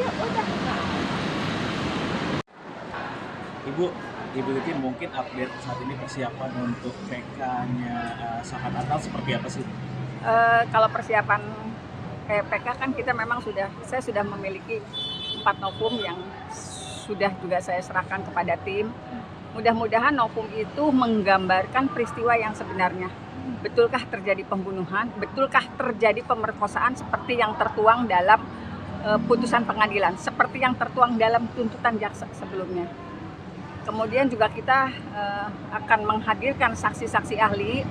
udah. Nah, Ibu, Ibu Titi mungkin update saat ini persiapan untuk PK-nya Sahat Natal seperti apa sih? kalau persiapan PK kan kita memang saya sudah memiliki 4 novum yang sudah juga saya serahkan kepada tim. Mudah-mudahan novum itu menggambarkan peristiwa yang sebenarnya. Betulkah terjadi pembunuhan? Betulkah terjadi pemerkosaan seperti yang tertuang dalam putusan pengadilan? Seperti yang tertuang dalam tuntutan jaksa sebelumnya. Kemudian juga kita akan menghadirkan saksi-saksi ahli,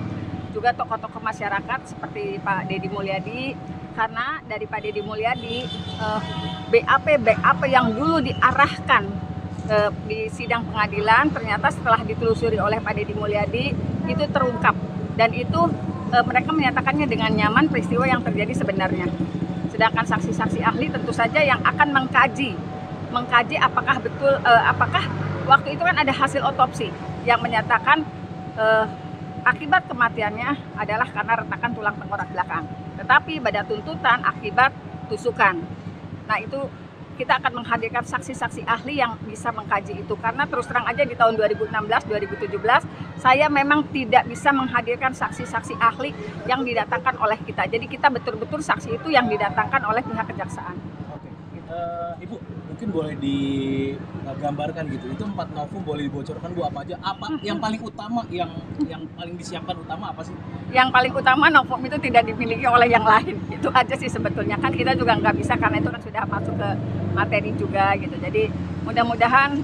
juga tokoh-tokoh masyarakat seperti Pak Deddy Mulyadi, karena dari Pak Deddy Mulyadi BAP yang dulu diarahkan di sidang pengadilan ternyata setelah ditelusuri oleh Pak Deddy Mulyadi itu terungkap, dan itu mereka menyatakannya dengan nyaman peristiwa yang terjadi sebenarnya. Sedangkan saksi-saksi ahli tentu saja yang akan mengkaji apakah betul apakah waktu itu kan ada hasil otopsi yang menyatakan akibat kematiannya adalah karena retakan tulang tengkorak belakang. Tetapi pada tuntutan akibat tusukan. Nah, itu kita akan menghadirkan saksi-saksi ahli yang bisa mengkaji itu. Karena terus terang aja di tahun 2016-2017 saya memang tidak bisa menghadirkan saksi-saksi ahli yang didatangkan oleh kita. Jadi kita betul-betul saksi itu yang didatangkan oleh pihak kejaksaan. Oke. Ibu, mungkin boleh digambarkan gitu. Itu 4 novum boleh dibocorkan Bu apa aja? Apa yang paling utama yang paling disiapkan utama apa sih? Yang paling utama novum itu tidak dimiliki oleh yang lain. Itu aja sih sebetulnya. Kan kita juga nggak bisa karena itu kan sudah masuk ke materi juga gitu. Jadi mudah-mudahan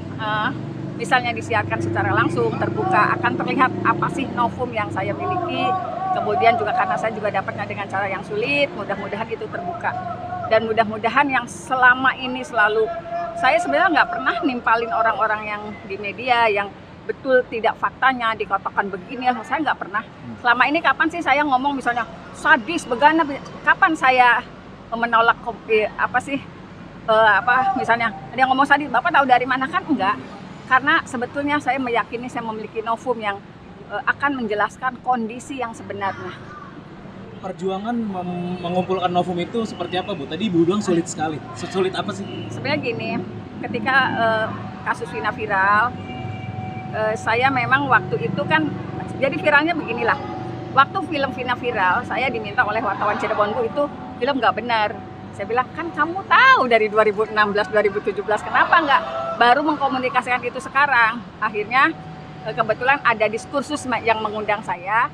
misalnya disiarkan secara langsung, terbuka, akan terlihat apa sih novum yang saya miliki. Kemudian juga karena saya juga dapatnya dengan cara yang sulit, mudah-mudahan itu terbuka. Dan mudah-mudahan yang selama ini selalu, saya sebenarnya nggak pernah nimpalin orang-orang yang di media yang betul tidak faktanya dikatakan begini, saya nggak pernah. Selama ini kapan sih saya ngomong misalnya sadis, begana, kapan saya menolak misalnya ada yang ngomong sadis, Bapak tahu dari mana? Kan enggak. Karena sebetulnya saya meyakini saya memiliki novum yang akan menjelaskan kondisi yang sebenarnya. Perjuangan mengumpulkan novum itu seperti apa Bu? Tadi Ibu bilang sulit sekali. Sulit apa sih? Sebenarnya gini, ketika kasus Vina viral, saya memang waktu itu kan, jadi viralnya beginilah. Waktu film Vina viral, saya diminta oleh wartawan Cirebon, Bu, itu film nggak benar. Saya bilang, kan kamu tahu dari 2016-2017, kenapa nggak baru mengkomunikasikan itu sekarang? Akhirnya kebetulan ada diskursus yang mengundang saya,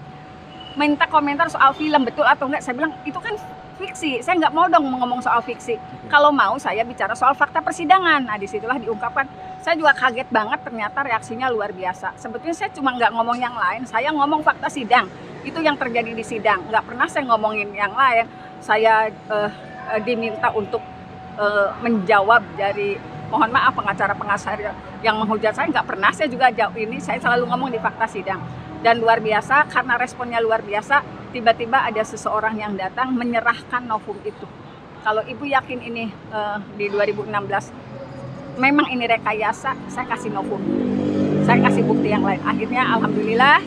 minta komentar soal film betul atau enggak. Saya bilang itu kan fiksi, saya nggak mau dong ngomong soal fiksi. Kalau mau saya bicara soal fakta persidangan. Nah, disitulah diungkapkan. Saya juga kaget banget, ternyata reaksinya luar biasa. Sebetulnya saya cuma nggak ngomong yang lain, saya ngomong fakta sidang. Itu yang terjadi di sidang, nggak pernah saya ngomongin yang lain. Saya diminta untuk menjawab dari, mohon maaf, pengacara yang menghujat saya, nggak pernah saya juga jawab ini. Saya selalu ngomong di fakta sidang. Dan luar biasa, karena responnya luar biasa, tiba-tiba ada seseorang yang datang menyerahkan novum itu. Kalau Ibu yakin ini di 2016 memang ini rekayasa, saya kasih novum, saya kasih bukti yang lain. Akhirnya alhamdulillah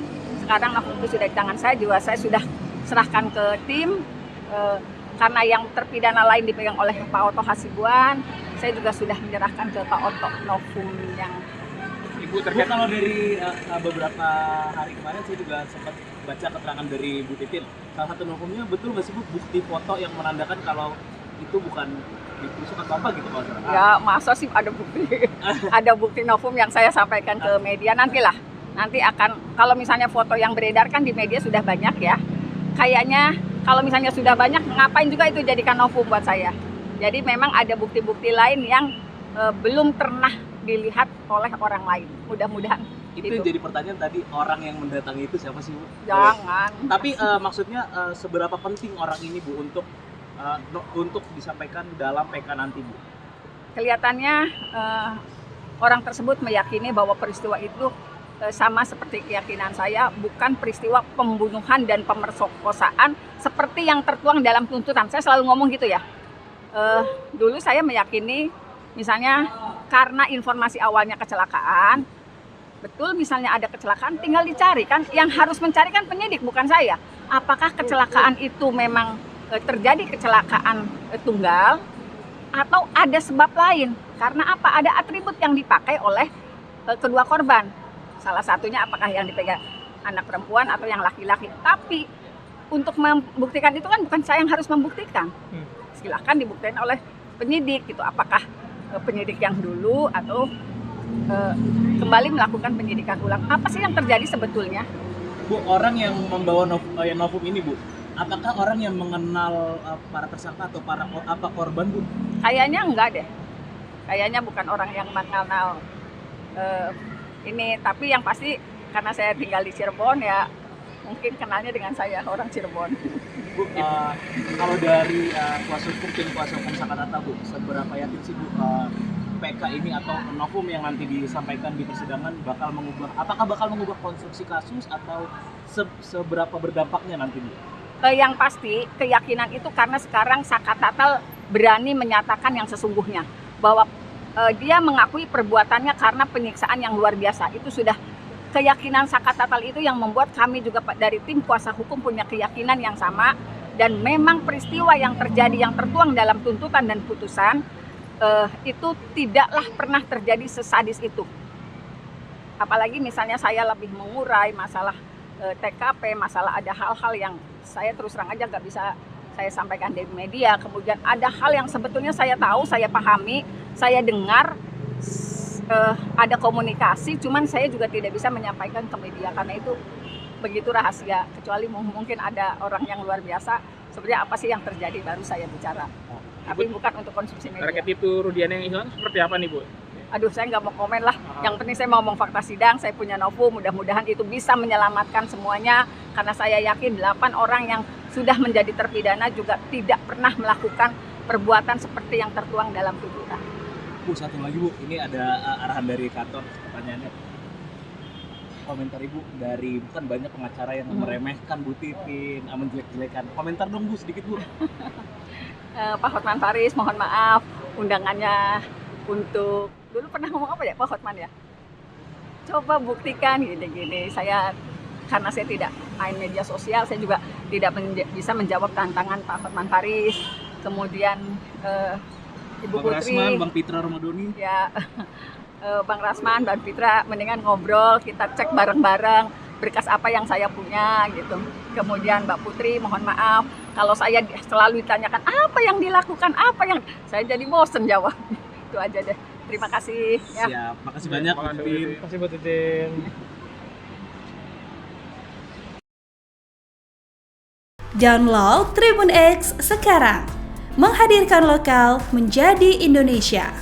sekarang novum itu sudah di tangan saya, juga saya sudah serahkan ke tim. Karena yang terpidana lain dipegang oleh Pak Oto Hasibuan, saya juga sudah menyerahkan ke Pak Oto novum yang. Ibu, ternyata kalau dari beberapa hari kemarin saya juga sempat baca keterangan dari Bu Titin. Salah satu novumnya, betul nggak sih Bu, bukti foto yang menandakan kalau itu bukan ditusukan Bapak gitu Pak? Ya, masa sih ada bukti? Ada bukti novum yang saya sampaikan ke media, nanti akan, kalau misalnya foto yang beredar kan di media sudah banyak ya. Kayaknya kalau misalnya sudah banyak, ngapain juga itu jadikan novum buat saya. Jadi memang ada bukti-bukti lain yang belum pernah dilihat oleh orang lain. Mudah-mudahan itu yang jadi pertanyaan tadi, orang yang mendatangi itu siapa sih Bu? Jangan. Tapi maksudnya seberapa penting orang ini Bu untuk disampaikan dalam PK nanti Bu? Kelihatannya orang tersebut meyakini bahwa peristiwa itu sama seperti keyakinan saya, bukan peristiwa pembunuhan dan pemerkosaan seperti yang tertuang dalam tuntutan. Saya selalu ngomong gitu ya. Dulu saya meyakini, misalnya karena informasi awalnya kecelakaan, betul misalnya ada kecelakaan tinggal dicari kan, yang harus mencari kan penyidik bukan saya. Apakah kecelakaan itu memang terjadi kecelakaan tunggal atau ada sebab lain. Karena apa? Ada atribut yang dipakai oleh kedua korban. Salah satunya apakah yang dipegang anak perempuan atau yang laki-laki. Tapi untuk membuktikan itu kan bukan saya yang harus membuktikan. Silahkan dibuktikan oleh penyidik gitu. Apakah penyidik yang dulu atau kembali melakukan penyidikan ulang. Apa sih yang terjadi sebetulnya? Bu, orang yang membawa novum ini, Bu, apakah orang yang mengenal para tersangka atau apa korban, Bu? Kayaknya enggak deh. Kayaknya bukan orang yang mengenal ini, tapi yang pasti karena saya tinggal di Cirebon ya mungkin kenalnya dengan saya orang Cirebon. Bu, kalau dari tim kuasa hukum Sakatata, Bu, seberapa yakin sih, Bu, PK ini atau novum yang nanti disampaikan di persidangan apakah bakal mengubah konstruksi kasus atau seberapa berdampaknya nanti, Bu? Yang pasti keyakinan itu karena sekarang Sakatata berani menyatakan yang sesungguhnya bahwa dia mengakui perbuatannya karena penyiksaan yang luar biasa. Itu sudah keyakinan Sakatata itu yang membuat kami juga dari tim kuasa hukum punya keyakinan yang sama, dan memang peristiwa yang terjadi yang tertuang dalam tuntutan dan putusan itu tidaklah pernah terjadi sesadis itu. Apalagi misalnya saya lebih mengurai masalah TKP, masalah ada hal-hal yang saya terus terang aja nggak bisa saya sampaikan di media. Kemudian ada hal yang sebetulnya saya tahu, saya pahami, saya dengar, ada komunikasi, cuman saya juga tidak bisa menyampaikan ke media karena itu begitu rahasia. Kecuali mungkin ada orang yang luar biasa, sebenarnya apa sih yang terjadi baru saya bicara. Tapi bukan untuk konsumsi media. Terkait itu Rudiana yang hilang seperti apa nih, Bu? Aduh, saya nggak mau komen lah. Yang penting saya mau ngomong fakta sidang, saya punya novum, mudah-mudahan itu bisa menyelamatkan semuanya. Karena saya yakin 8 orang yang sudah menjadi terpidana juga tidak pernah melakukan perbuatan seperti yang tertuang dalam tuntutan. Bu, satu lagi, Bu, ini ada arahan dari kantor, pertanyaannya. Komentar Ibu dari bukan banyak pengacara yang meremehkan Bu Titin, menjelek-jelekan. Komentar dong, Bu, sedikit, Bu. Pak Hotman Paris, mohon maaf undangannya untuk dulu pernah ngomong apa ya Pak Hotman ya? Coba buktikan gini-gini. Saya karena saya tidak main media sosial, saya juga tidak bisa menjawab tantangan Pak Hotman Paris. Kemudian Ibu Bang Putri, Rasman, Bang Pitra Ramadhani. Ya, Bang Rasman, Bang Pitra, mendingan ngobrol, kita cek bareng-bareng berkas apa yang saya punya gitu. Kemudian Mbak Putri, mohon maaf kalau saya selalu ditanyakan apa yang dilakukan, saya jadi bosen jawab. Itu aja deh. Terima kasih. Ya. Siap, makasih banyak Bu Titin. Terima kasih Bu Titin. Download Tribun X sekarang, menghadirkan lokal menjadi Indonesia.